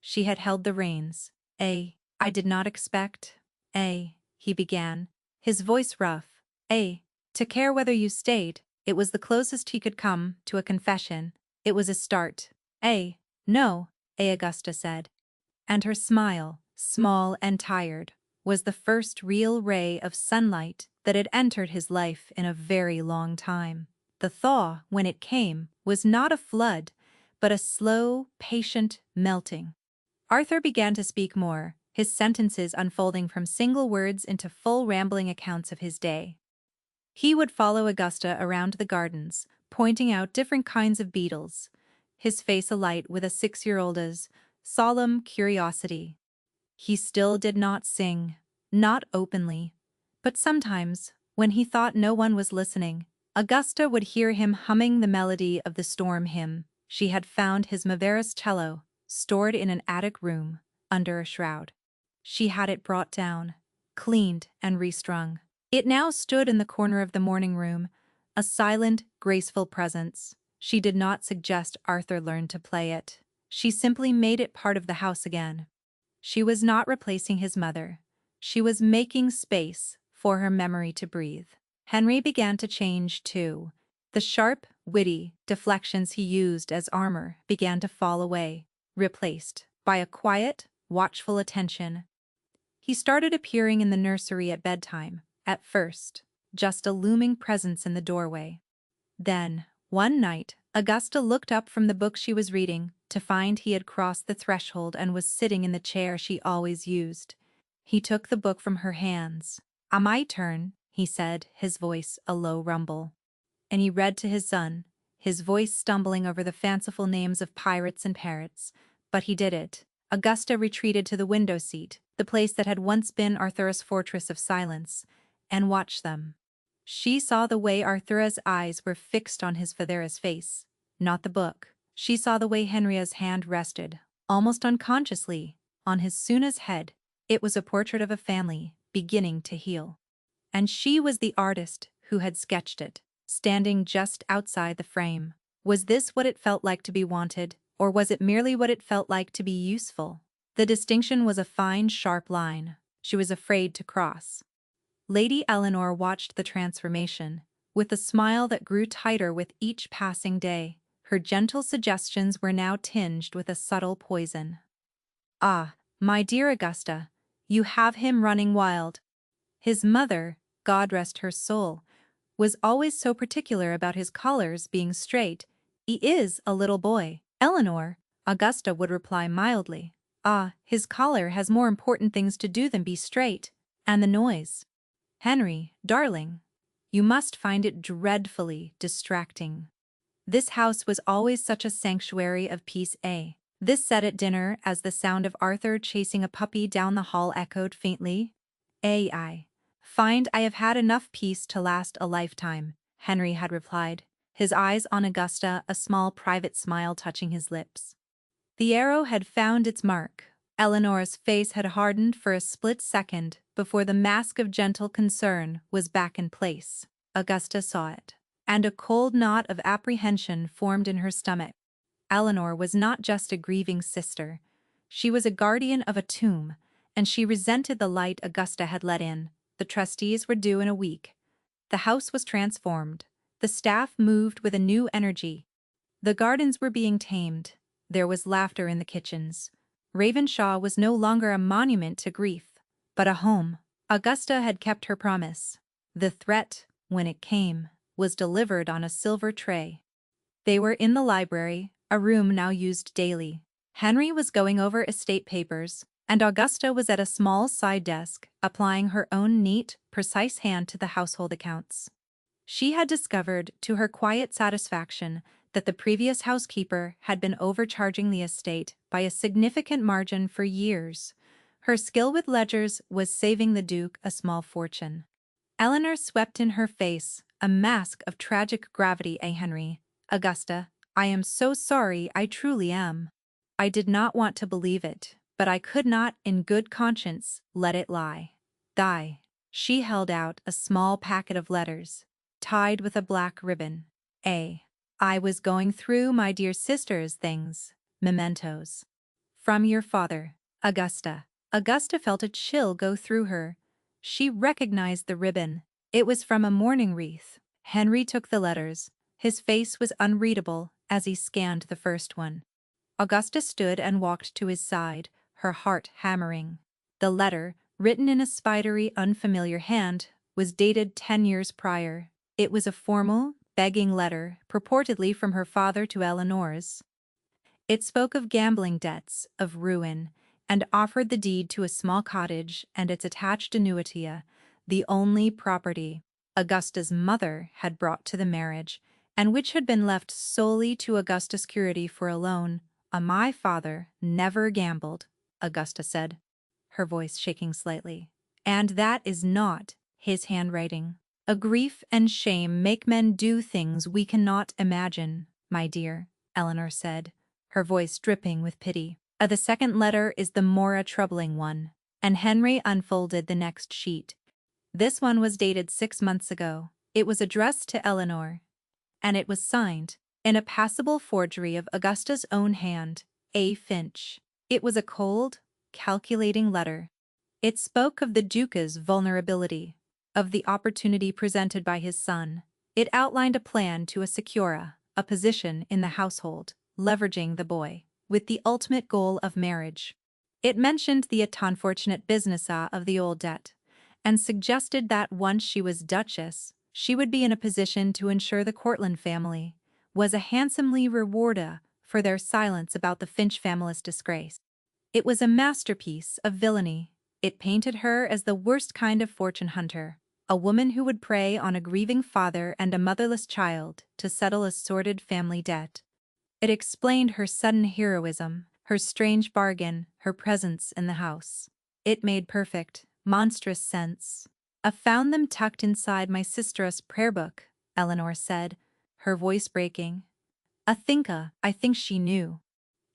She had held the reins. I did not expect, he began, his voice rough. To care whether you stayed. It was the closest he could come to a confession. It was a start. No, Augusta said. And her smile, small and tired, was the first real ray of sunlight that had entered his life in a very long time. The thaw, when it came, was not a flood, but a slow, patient melting. Arthur began to speak more, his sentences unfolding from single words into full rambling accounts of his day. He would follow Augusta around the gardens, pointing out different kinds of beetles, his face alight with a 6-year-old's solemn curiosity. He still did not sing, not openly, but sometimes, when he thought no one was listening, Augusta would hear him humming the melody of the storm hymn. She had found his Mavera's cello, stored in an attic room, under a shroud. She had it brought down, cleaned and restrung. It now stood in the corner of the morning room, a silent, graceful presence. She did not suggest Arthur learn to play it. She simply made it part of the house again. She was not replacing his mother. She was making space for her memory to breathe. Henry began to change too. The sharp, witty deflections he used as armor began to fall away, replaced by a quiet, watchful attention. He started appearing in the nursery at bedtime, at first, just a looming presence in the doorway. Then, one night, Augusta looked up from the book she was reading to find he had crossed the threshold and was sitting in the chair she always used. He took the book from her hands. My turn," he said, his voice a low rumble. And he read to his son, his voice stumbling over the fanciful names of pirates and parrots. But he did it. Augusta retreated to the window seat, the place that had once been Arthur's fortress of silence, and watched them. She saw the way Arthur's eyes were fixed on his father's face, not the book. She saw the way Henria's hand rested, almost unconsciously, on his Suna's head. It was a portrait of a family, beginning to heal. And she was the artist who had sketched it, standing just outside the frame. Was this what it felt like to be wanted, or was it merely what it felt like to be useful? The distinction was a fine, sharp line. She was afraid to cross. Lady Eleanor watched the transformation, with a smile that grew tighter with each passing day. Her gentle suggestions were now tinged with a subtle poison. "Ah, my dear Augusta, you have him running wild." His mother, God rest her soul, was always so particular about his collars being straight. "He is a little boy." "Eleanor," Augusta would reply mildly. His collar has more important things to do than be straight. And the noise." "Henry, darling, you must find it dreadfully distracting. This house was always such a sanctuary of peace, eh?" This said at dinner as the sound of Arthur chasing a puppy down the hall echoed faintly. I find I have had enough peace to last a lifetime, Henry had replied, his eyes on Augusta, a small private smile touching his lips. The arrow had found its mark. Eleanor's face had hardened for a split second before the mask of gentle concern was back in place. Augusta saw it, and a cold knot of apprehension formed in her stomach. Eleanor was not just a grieving sister. She was a guardian of a tomb, and she resented the light Augusta had let in. The trustees were due in a week. The house was transformed. The staff moved with a new energy. The gardens were being tamed. There was laughter in the kitchens. Ravenshaw was no longer a monument to grief, but a home. Augusta had kept her promise. The threat, when it came, was delivered on a silver tray. They were in the library, a room now used daily. Henry was going over estate papers, and Augusta was at a small side desk, applying her own neat, precise hand to the household accounts. She had discovered, to her quiet satisfaction, that the previous housekeeper had been overcharging the estate by a significant margin for years. Her skill with ledgers was saving the Duke a small fortune. Eleanor swept in her face, a mask of tragic gravity. Henry, Augusta, I am so sorry, I truly am. I did not want to believe it, but I could not, in good conscience, let it lie. Die. She held out a small packet of letters, tied with a black ribbon. I was going through my dear sister's things, mementos. From your father, Augusta. Augusta felt a chill go through her. She recognized the ribbon. It was from a mourning wreath. Henry took the letters. His face was unreadable as he scanned the first one. Augusta stood and walked to his side, her heart hammering. The letter, written in a spidery, unfamiliar hand, was dated 10 years prior. It was a formal, begging letter, purportedly from her father to Eleanor's. It spoke of gambling debts, of ruin, and offered the deed to a small cottage and its attached annuity, the only property Augusta's mother had brought to the marriage, and which had been left solely to Augusta's security for a loan. My father never gambled, Augusta said, her voice shaking slightly. And that is not his handwriting. A grief and shame make men do things we cannot imagine, my dear, Eleanor said, her voice dripping with pity. The second letter is the more troubling one, and Henry unfolded the next sheet. This one was dated 6 months ago. It was addressed to Eleanor, and it was signed, in a passable forgery of Augusta's own hand, A. Finch. It was a cold, calculating letter. It spoke of the Duke's vulnerability, of the opportunity presented by his son. It outlined a plan to secure a position in the household, leveraging the boy, with the ultimate goal of marriage. It mentioned the unfortunate business of the old debt, and suggested that once she was Duchess, she would be in a position to ensure the Cortland family was handsomely rewarded for their silence about the Finch family's disgrace. It was a masterpiece of villainy. It painted her as the worst kind of fortune hunter, a woman who would prey on a grieving father and a motherless child to settle a sordid family debt. It explained her sudden heroism, her strange bargain, her presence in the house. It made perfect, monstrous sense. I found them tucked inside my sister's prayer book, Eleanor said, her voice breaking. I think she knew.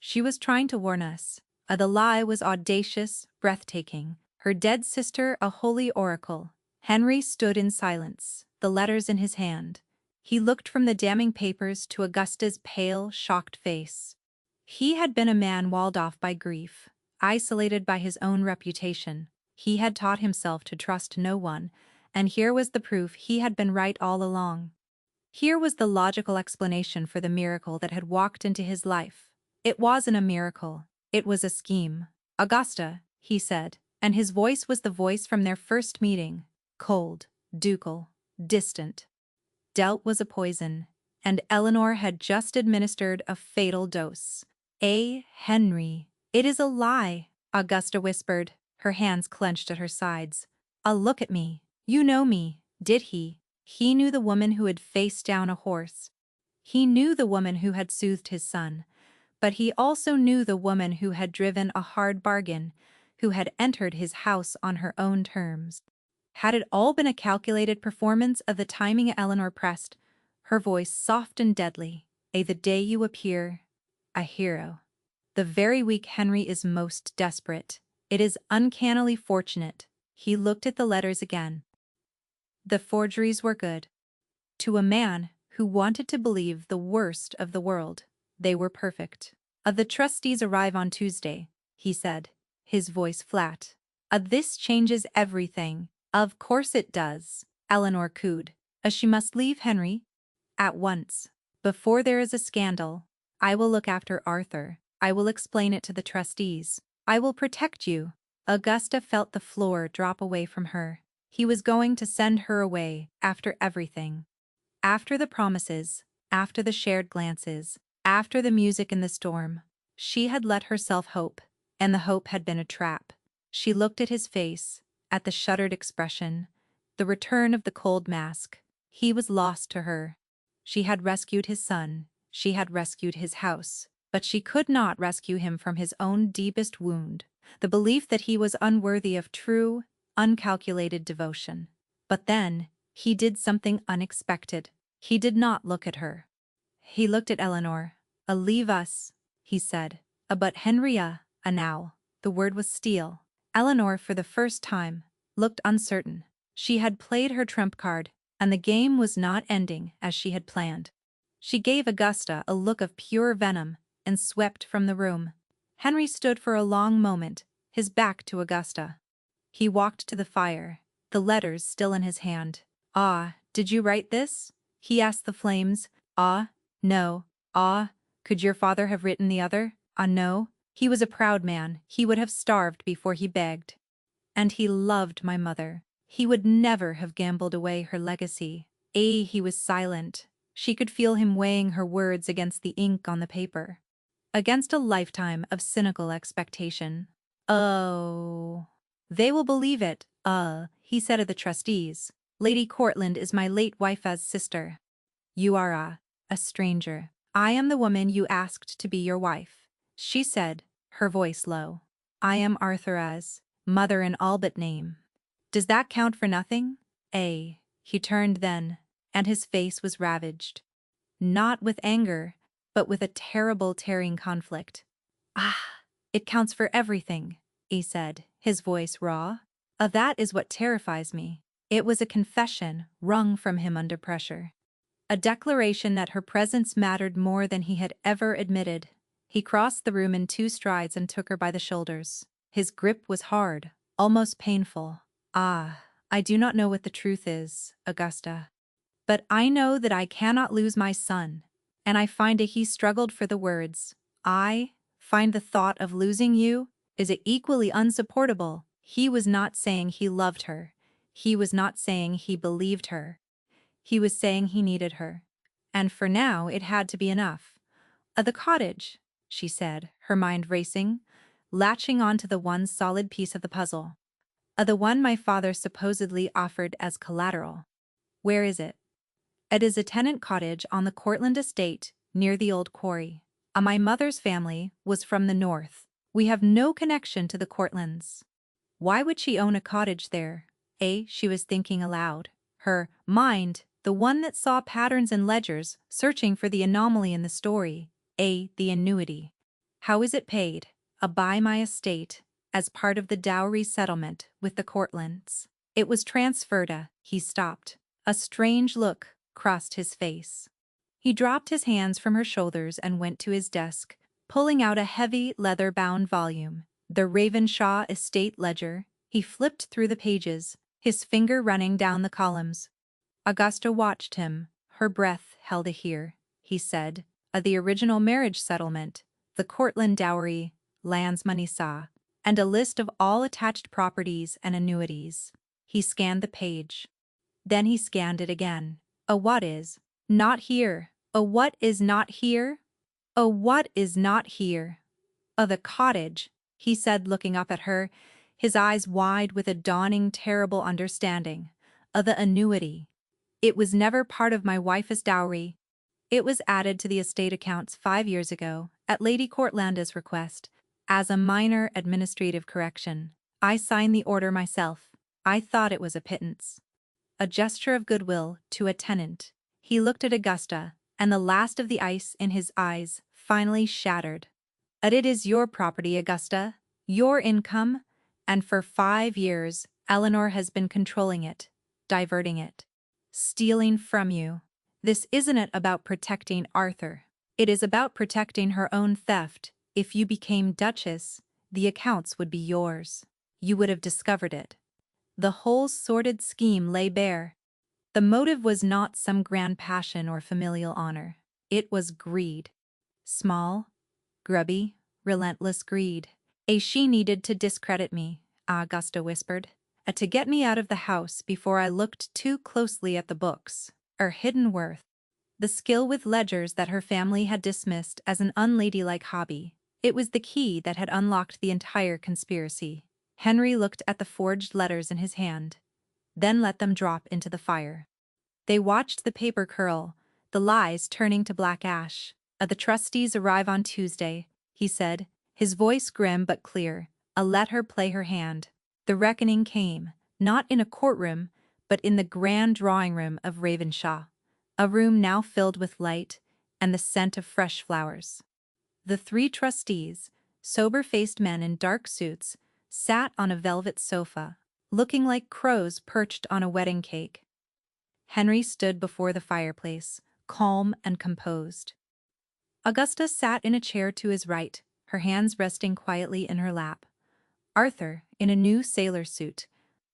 She was trying to warn us. The lie was audacious, breathtaking. Her dead sister a holy oracle. Henry stood in silence, the letters in his hand. He looked from the damning papers to Augusta's pale, shocked face. He had been a man walled off by grief, isolated by his own reputation. He had taught himself to trust no one, and here was the proof he had been right all along. Here was the logical explanation for the miracle that had walked into his life. It wasn't a miracle, it was a scheme. Augusta, he said, and his voice was the voice from their first meeting, cold, ducal, distant. Dealt was a poison, and Eleanor had just administered a fatal dose. Henry, it is a lie, Augusta whispered, her hands clenched at her sides. Look at me. You know me, did he? He knew the woman who had faced down a horse. He knew the woman who had soothed his son. But he also knew the woman who had driven a hard bargain, who had entered his house on her own terms. Had it all been a calculated performance of the timing? Eleanor pressed, her voice soft and deadly. The day you appear, a hero. The very week Henry is most desperate. It is uncannily fortunate. He looked at the letters again. The forgeries were good. To a man who wanted to believe the worst of the world, they were perfect. The trustees arrive on Tuesday, he said, his voice flat. This changes everything. Of course it does, Eleanor cooed. She must leave Henry. At once. Before there is a scandal. I will look after Arthur. I will explain it to the trustees. I will protect you. Augusta felt the floor drop away from her. He was going to send her away, after everything. After the promises, after the shared glances, after the music in the storm. She had let herself hope, and the hope had been a trap. She looked at his face, at the shuttered expression, the return of the cold mask. He was lost to her. She had rescued his son, she had rescued his house, but she could not rescue him from his own deepest wound, the belief that he was unworthy of true, uncalculated devotion. But then, he did something unexpected. He did not look at her. He looked at Eleanor. Leave us, he said. But Henria, now. The word was steel. Eleanor, for the first time, looked uncertain. She had played her trump card, and the game was not ending as she had planned. She gave Augusta a look of pure venom and swept from the room. Henry stood for a long moment, his back to Augusta. He walked to the fire, the letters still in his hand. Did you write this? He asked the flames. No. Could your father have written the other? No. He was a proud man. He would have starved before he begged. And he loved my mother. He would never have gambled away her legacy. He was silent. She could feel him weighing her words against the ink on the paper. Against a lifetime of cynical expectation. Oh. They will believe it, he said of the trustees. Lady Courtland is my late wife's sister. You are a stranger. I am the woman you asked to be your wife, she said, her voice low. I am Arthur's mother in all but name. Does that count for nothing? He turned then, and his face was ravaged. Not with anger, but with a terrible tearing conflict. It counts for everything, he said, his voice raw. That is what terrifies me. It was a confession wrung from him under pressure. A declaration that her presence mattered more than he had ever admitted. He crossed the room in 2 strides and took her by the shoulders. His grip was hard, almost painful. I do not know what the truth is, Augusta. But I know that I cannot lose my son, and I find he struggled for the words. I find the thought of losing you is equally unsupportable. He was not saying he loved her. He was not saying he believed her. He was saying he needed her. And for now it had to be enough. The cottage, she said, her mind racing, latching on to the one solid piece of the puzzle. The one my father supposedly offered as collateral. Where is it? It is a tenant cottage on the Cortland estate, near the old quarry. My mother's family was from the north. We have no connection to the Cortlands. Why would she own a cottage there? She was thinking aloud. Her mind, the one that saw patterns in ledgers, searching for the anomaly in the story. The annuity. How is it paid? By my estate, as part of the dowry settlement with the Cortlands. It was transferred. He stopped. A strange look crossed his face. He dropped his hands from her shoulders and went to his desk, pulling out a heavy, leather-bound volume. The Ravenshaw Estate Ledger. He flipped through the pages, his finger running down the columns. Augusta watched him, her breath held here. He said, the original marriage settlement, the Cortland dowry, lands money saw, and a list of all attached properties and annuities. He scanned the page. Then he scanned it again. What is not here? What is not here? What is not here? The cottage, he said, looking up at her, his eyes wide with a dawning terrible understanding. The annuity. It was never part of my wife's dowry. It was added to the estate accounts 5 years ago, At Lady Courtlanda's request, as a minor administrative correction, I signed the order myself. I thought it was a pittance. A gesture of goodwill to a tenant. He looked at Augusta, and the last of the ice in his eyes finally shattered. But it is your property, Augusta, your income, and for 5 years, Eleanor has been controlling it, diverting it, stealing from you. This isn't about protecting Arthur. It is about protecting her own theft. If you became Duchess, the accounts would be yours. You would have discovered it. The whole sordid scheme lay bare. The motive was not some grand passion or familial honor. It was greed. Small, grubby, relentless greed. She needed to discredit me, Augusta whispered. To get me out of the house before I looked too closely at the books. Her hidden worth. The skill with ledgers that her family had dismissed as an unladylike hobby. It was the key that had unlocked the entire conspiracy. Henry looked at the forged letters in his hand, then let them drop into the fire. They watched the paper curl, the lies turning to black ash. The trustees arrive on Tuesday, he said, his voice grim but clear. Let her play her hand. The reckoning came, not in a courtroom, but in the grand drawing room of Ravenshaw, a room now filled with light and the scent of fresh flowers. The 3 trustees, sober-faced men in dark suits, sat on a velvet sofa, looking like crows perched on a wedding cake. Henry stood before the fireplace, calm and composed. Augusta sat in a chair to his right, her hands resting quietly in her lap. Arthur, in a new sailor suit,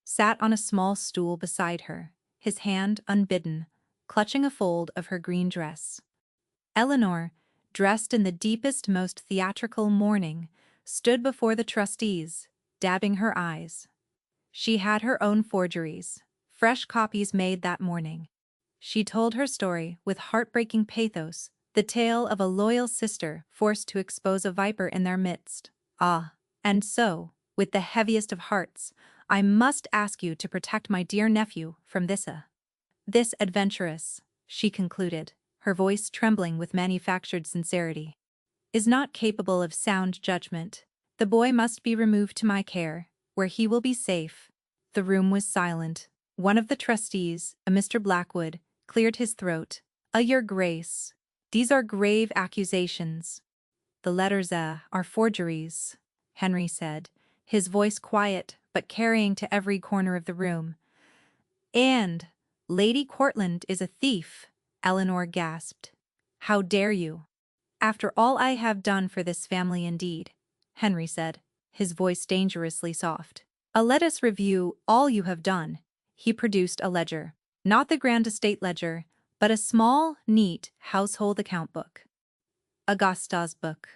sat on a small stool beside her, his hand unbidden, clutching a fold of her green dress. Eleanor, dressed in the deepest, most theatrical mourning, stood before the trustees, dabbing her eyes. She had her own forgeries, fresh copies made that morning. She told her story with heartbreaking pathos, the tale of a loyal sister forced to expose a viper in their midst. And so, with the heaviest of hearts, I must ask you to protect my dear nephew from this adventuress, she concluded, her voice trembling with manufactured sincerity, is not capable of sound judgment. The boy must be removed to my care, where he will be safe. The room was silent. One of the trustees, a Mr. Blackwood, cleared his throat. Your Grace, these are grave accusations. The letters, are forgeries, Henry said, his voice quiet but carrying to every corner of the room. And Lady Courtland is a thief, Eleanor gasped. How dare you? After all I have done for this family indeed, Henry said, his voice dangerously soft. Let us review all you have done. He produced a ledger, not the grand estate ledger, but a small, neat household account book. Augusta's book.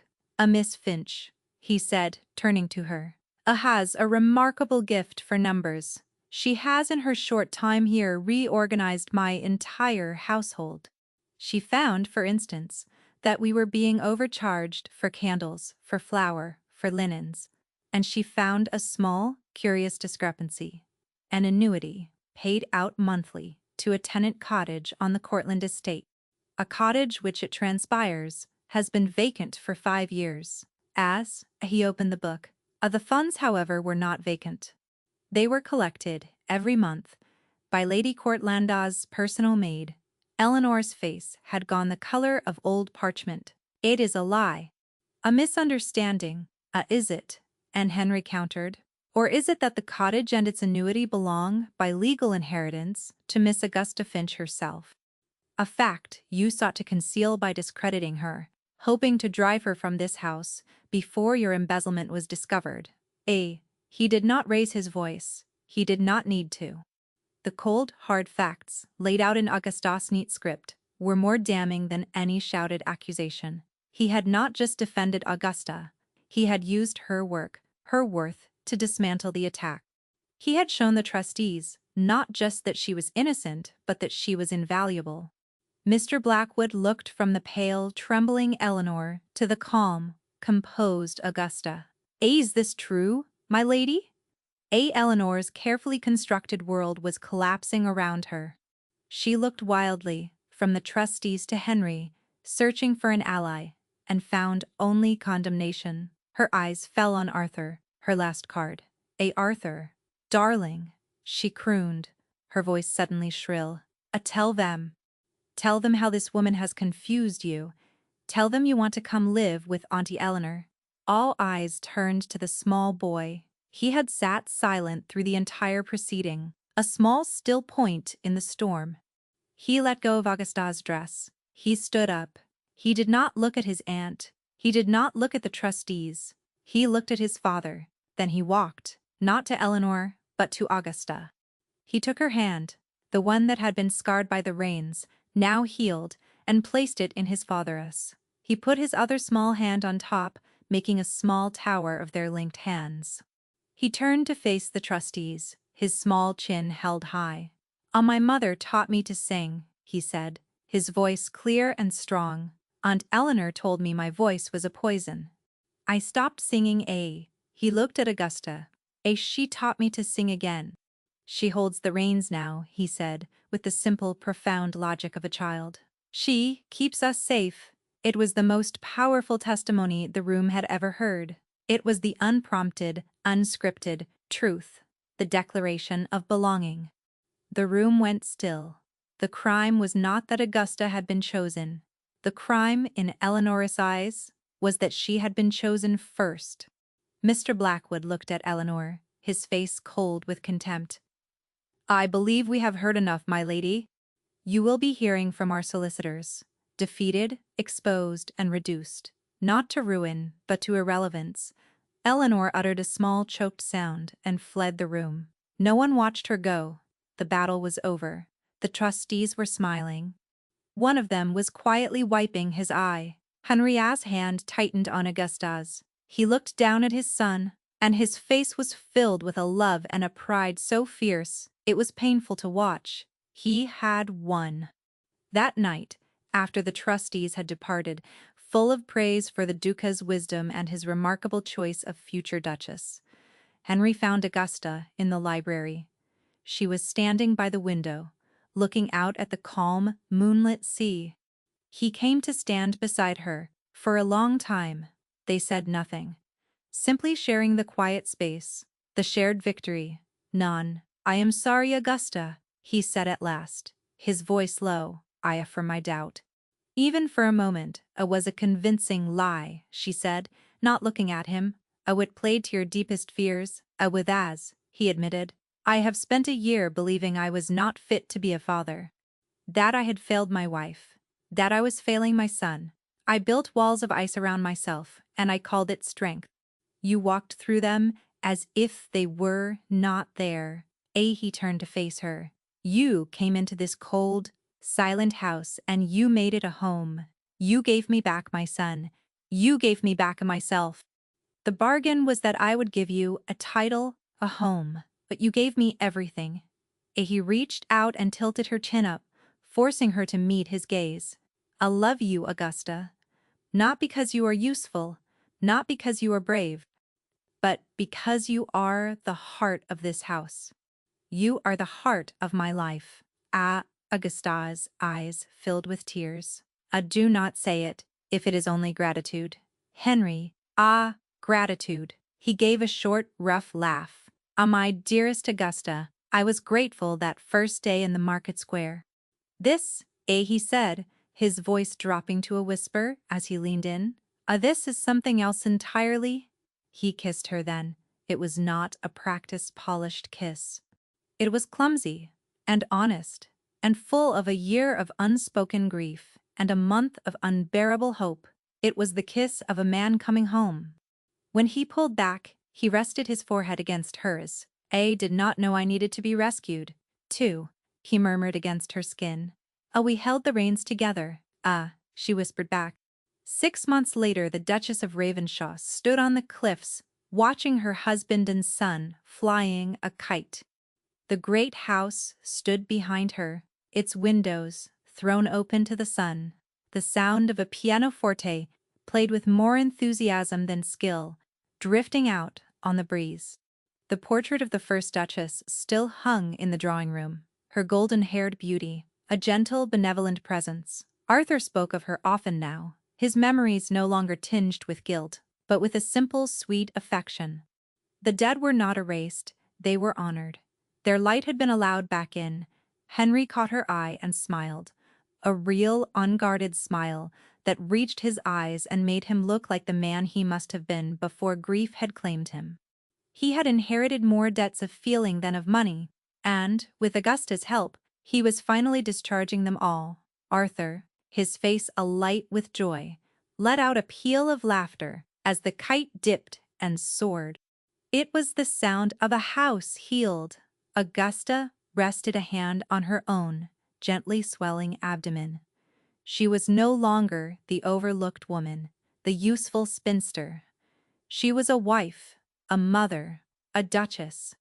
Miss Finch, he said, turning to her, has a remarkable gift for numbers. She has in her short time here reorganized my entire household. She found, for instance, that we were being overcharged for candles, for flour, for linens, and she found a small, curious discrepancy. An annuity, paid out monthly, to a tenant cottage on the Courtland estate. A cottage which, it transpires, has been vacant for 5 years. As he opened the book, the funds, however, were not vacant. They were collected, every month, by Lady Courtlanda's personal maid. Eleanor's face had gone the color of old parchment. It is a lie. A misunderstanding, is it? And Henry countered. Or is it that the cottage and its annuity belong, by legal inheritance, to Miss Augusta Finch herself? A fact you sought to conceal by discrediting her, hoping to drive her from this house before your embezzlement was discovered. He did not raise his voice. He did not need to. The cold, hard facts, laid out in Augusta's neat script, were more damning than any shouted accusation. He had not just defended Augusta. He had used her work, her worth, to dismantle the attack. He had shown the trustees not just that she was innocent, but that she was invaluable. Mr. Blackwood looked from the pale, trembling Eleanor to the calm, composed Augusta. Is this true, my lady? Eleanor's carefully constructed world was collapsing around her. She looked wildly, from the trustees to Henry, searching for an ally. and found only condemnation. Her eyes fell on Arthur, her last card. Arthur, darling, she crooned, her voice suddenly shrill. Tell them. Tell them how this woman has confused you. Tell them you want to come live with Auntie Eleanor." All eyes turned to the small boy. He had sat silent through the entire proceeding, a small still point in the storm. He let go of Augusta's dress. He stood up. He did not look at his aunt. He did not look at the trustees. He looked at his father. Then he walked, not to Eleanor, but to Augusta. He took her hand, the one that had been scarred by the rains, now healed, and placed it in his father's. He put his other small hand on top, making a small tower of their linked hands. He turned to face the trustees, his small chin held high. My mother taught me to sing," he said, his voice clear and strong. "Aunt Eleanor told me my voice was a poison. I stopped singing. He looked at Augusta. She taught me to sing again. She holds the reins now," he said, with the simple, profound logic of a child. "She keeps us safe." It was the most powerful testimony the room had ever heard. It was the unprompted, unscripted truth, the declaration of belonging. The room went still. The crime was not that Augusta had been chosen. The crime, in Eleanor's eyes, was that she had been chosen first. Mr. Blackwood looked at Eleanor, his face cold with contempt. "I believe we have heard enough, my lady. You will be hearing from our solicitors. Defeated, exposed, and reduced, not to ruin, but to irrelevance." Eleanor uttered a small choked sound and fled the room. No one watched her go. The battle was over. The trustees were smiling. One of them was quietly wiping his eye. Henriette's hand tightened on Augusta's. He looked down at his son, and his face was filled with a love and a pride so fierce it was painful to watch. He had won. That night, after the trustees had departed, full of praise for the Duca's wisdom and his remarkable choice of future Duchess, Henry found Augusta in the library. She was standing by the window, looking out at the calm, moonlit sea. He came to stand beside her. For a long time, they said nothing, simply sharing the quiet space, the shared victory. "None. I am sorry, Augusta," he said at last, his voice low. "I affirm my doubt." "Even for a moment, it was a convincing lie," she said, not looking at him. "It played to your deepest fears." "With as," he admitted. "I have spent a year believing I was not fit to be a father. That I had failed my wife. That I was failing my son. I built walls of ice around myself, and I called it strength. You walked through them as if they were not there." He turned to face her. "You came into this cold, silent house and you made it a home. You gave me back my son. You gave me back myself. The bargain was that I would give you a title, a home, but you gave me everything." He reached out and tilted her chin up, forcing her to meet his gaze. "I love you, Augusta. Not because you are useful, not because you are brave, but because you are the heart of this house. You are the heart of my life." Augusta's eyes filled with tears. "Do not say it, if it is only gratitude." "Henry, gratitude." He gave a short, rough laugh. My dearest Augusta, I was grateful that first day in the market square." "This, he said, his voice dropping to a whisper as he leaned in. This is something else entirely." He kissed her then. It was not a practiced, polished kiss. It was clumsy and honest and full of a year of unspoken grief and a month of unbearable hope. It was the kiss of a man coming home. When he pulled back, he rested his forehead against hers. "I did not know I needed to be rescued, too," he murmured against her skin. We held the reins together." She whispered back. 6 months later, the Duchess of Ravenshaw stood on the cliffs, watching her husband and son flying a kite. The great house stood behind her, its windows thrown open to the sun. The sound of a pianoforte played with more enthusiasm than skill, drifting out on the breeze. The portrait of the first Duchess still hung in the drawing-room, her golden-haired beauty, a gentle, benevolent presence. Arthur spoke of her often now, his memories no longer tinged with guilt, but with a simple, sweet affection. The dead were not erased, they were honored. Their light had been allowed back in. Henry caught her eye and smiled. A real, unguarded smile that reached his eyes and made him look like the man he must have been before grief had claimed him. He had inherited more debts of feeling than of money, and, with Augusta's help, he was finally discharging them all. Arthur, his face alight with joy, let out a peal of laughter as the kite dipped and soared. It was the sound of a house healed. Augusta rested a hand on her own, gently swelling abdomen. She was no longer the overlooked woman, the useful spinster. She was a wife, a mother, a duchess.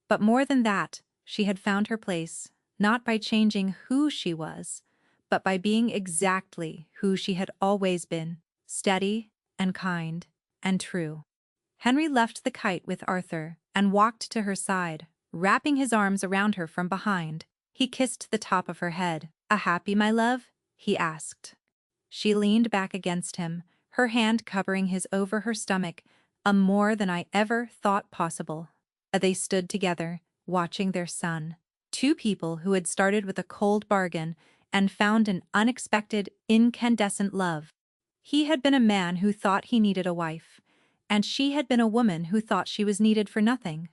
But more than that, she had found her place, not by changing who she was, but by being exactly who she had always been, steady and kind and true. Henry left the kite with Arthur and walked to her side, wrapping his arms around her from behind. He kissed the top of her head. "A happy, my love?" he asked. She leaned back against him, her hand covering his over her stomach, a more than I ever thought possible. They stood together, watching their son. Two people who had started with a cold bargain and found an unexpected, incandescent love. He had been a man who thought he needed a wife, and she had been a woman who thought she was needed for nothing.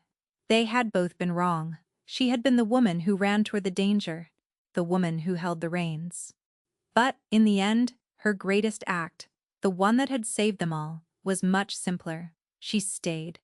They had both been wrong. She had been the woman who ran toward the danger, the woman who held the reins. But, in the end, her greatest act, the one that had saved them all, was much simpler. She stayed.